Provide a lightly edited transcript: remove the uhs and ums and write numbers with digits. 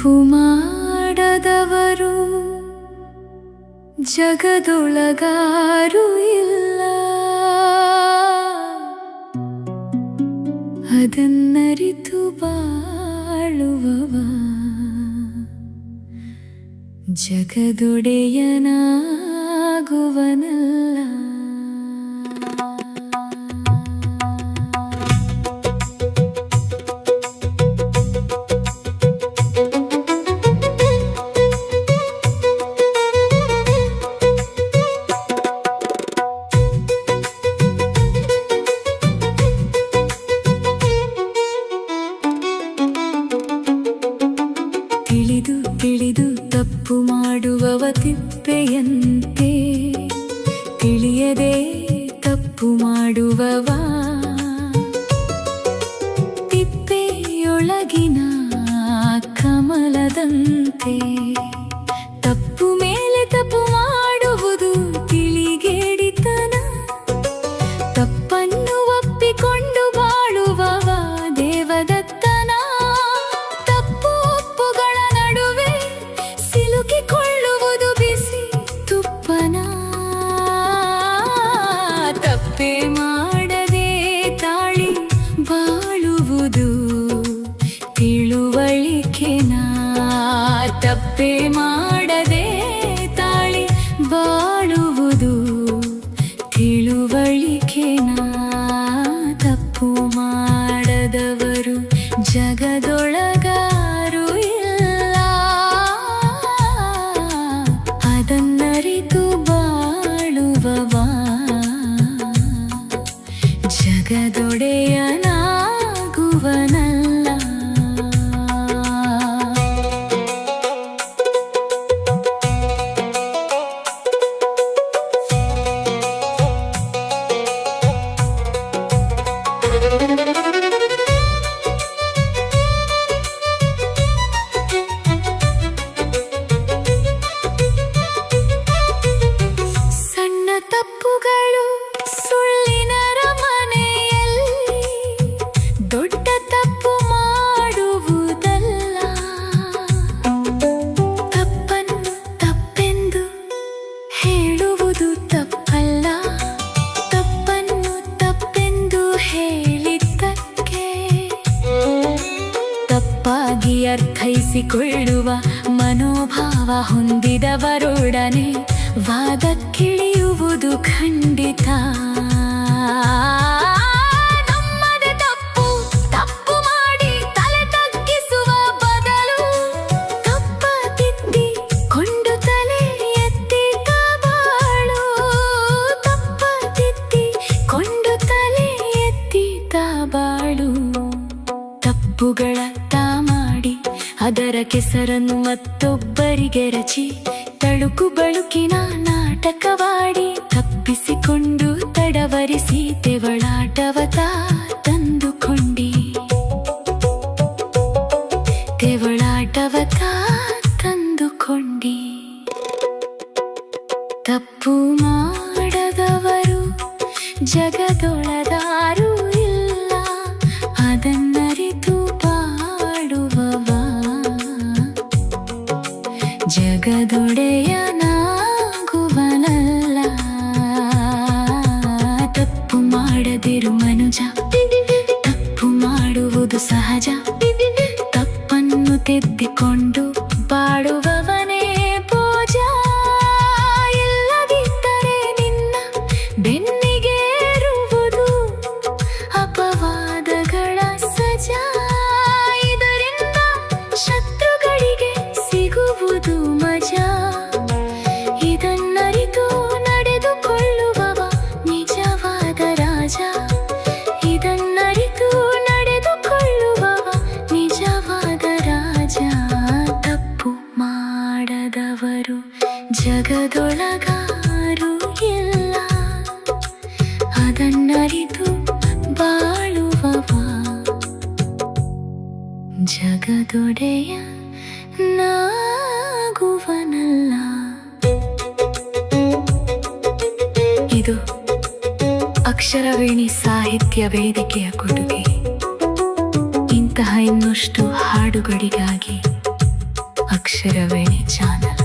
ತಪ್ಪು ಮಾಡದವರು ಜಗದೊಳಗಾರು ಇಲ್ಲ, ಅದನ್ನರಿತು ಬಾಳುವವ ಜಗದೊಡೆಯನಾಗುವನಲ್ಲ. ತಿಳಿದು ತಿಳಿದು ತಪ್ಪು ಮಾಡುವವ ತಿಪ್ಪೆಯಂತೆ, ತಿಳಿಯದೆ ತಪ್ಪು ಮಾಡುವವ ತಿಪ್ಪೆಯೊಳಗಿನ ಕಮಲದಂತೆ. ತಪ್ಪು ಮೇಲೆ ತಪ್ಪು ಮಾಡುವುದು ತಿಳಿಗೇಡಿತನ, ತಪ್ಪನ್ನು ಒಪ್ಪಿಕೊಂಡು ಬಾಳುವವ ದೇವದತ್ತನ. ತಪ್ಪು ಒಪ್ಪುಗಳ ನಡುವೆ ಸಿಲುಕಿಕೊಳ್ಳುವುದು ಬಿಸಿ ತುಪ್ಪನ. ತಪ್ಪೇ ಮಾಡದೆ ತಾಳಿ ಬಾಳುವುದು ತಿಳುವಳಿಕೆನ. ತಪ್ಪೇ ಮಾಡದೆ ತಾಳಿ ಬಾಳುವುದು ತಿಳುವಳಿಕೆನ. ತಪ್ಪು ಮಾಡದವರು ಜಗದೊಳಗಾರು ಇಲ್ಲ, ಅದನ್ನರಿತು ಬಾಳುವವ ಜಗದೊಡೆಯನಾಗುವನಲ್ಲ. ಸಣ್ಣ ತಪ್ಪುಗಳು ಸುಳ್ಳಿನರ ಮನೆಯಲ್ಲಿ, ದೊಡ್ಡ ತಪ್ಪು ಮಾಡುವುದಲ್ಲ. ತಪ್ಪನ್ನು ತಪ್ಪೆಂದು ಹೇಳುವುದು ತಪ್ಪಲ್ಲ, ತಪ್ಪನ್ನು ತಪ್ಪೆಂದು ಹೇಳಿದ್ದಕ್ಕೆ ತಪ್ಪಾಗಿ ಅರ್ಥೈಸಿಕೊಳ್ಳುವ ಮನೋಭಾವ ಹೊಂದಿದವರೊಡನೆ ವಾದಕ್ಕಿಳಿಯುವುದು ಖಂಡಿತ. ನಮ್ಮದೇ ತಪ್ಪು ತಪ್ಪು ಮಾಡಿ ತಲೆ ತಗ್ಗಿಸುವ ಬದಲು, ತಪ್ಪ ತಿದ್ದಿಕೊಂಡು ತಲೆ ಎತ್ತಿದ ಬಾಳು. ತಪ್ಪ ತಿದ್ದಿಕೊಂಡು ತಲೆ ಎತ್ತಿದ ಬಾಳು. ತಪ್ಪುಗಳ ಮಾಡಿ ಅದರ ಕೆಸರನ್ನು ಮತ್ತೊಬ್ಬರಿಗೆ ರಚಿ ತಳುಕು ಬಳುಕಿನ ನಾಟಕವಾಡಿ ತಪ್ಪಿಸಿಕೊಂಡು ತಡವರಿಸಿ ತೆವಳಾಟವತ ತಂದುಕೊಂಡಿ. ತೆವಳಾಟವತ ತಂದುಕೊಂಡಿ. ತಪ್ಪು ಮಾಡದವರು ಜಗದೊಳಗಾರು ಇಲ್ಲ, ಅದನ್ನರಿತು ಬಾಳುವವ ಜಗದೊಡೆಯನಾಗುವನಲ್ಲ. ತಪ್ಪು ಮಾಡದಿರು ಮನುಜ, ತಪ್ಪು ಮಾಡುವುದು ಸಹಜ. ತಪ್ಪನ್ನು ತಿದ್ದಿಕೊಂಡು ಬಾಳುವವನೇ ಭೋಜ. ಇಲ್ಲದಿದ್ದರೆ ನಿನ್ನ ಬೆನ್ನಿಗೇರುವುದು ಅಪವಾದಗಳ ಸಜಾ. ಇದರಿಂದ ಶತ್ರುಗಳಿಗೆ ಸಿಗುವುದು ಮಜಾ. ಇದನ್ನರಿತು ನಡೆದುಕೊಳ್ಳುವವ ನಿಜವಾದ ರಾಜ. ಇದನ್ನರಿತು ನಡೆದುಕೊಳ್ಳುವವ ನಿಜವಾದ ರಾಜ. ತಪ್ಪು ಮಾಡದವರು ಜಗದೊಳಗಾರು ಇಲ್ಲ, ಅದನ್ನರಿತು ಬಾಳುವವ ಜಗದೊಡೆಯನಾಗುವನಲ್ಲ. ಇದು ಅಕ್ಷರವೇಣಿ ಸಾಹಿತ್ಯ ವೇದಿಕೆಯ ಕೊಡುಗೆ. ಇಂತಹ ಇನ್ನಷ್ಟು ಹಾಡುಗಳಿಗಾಗಿ ಅಕ್ಷರವೇಣಿ ಚಾನಲ್.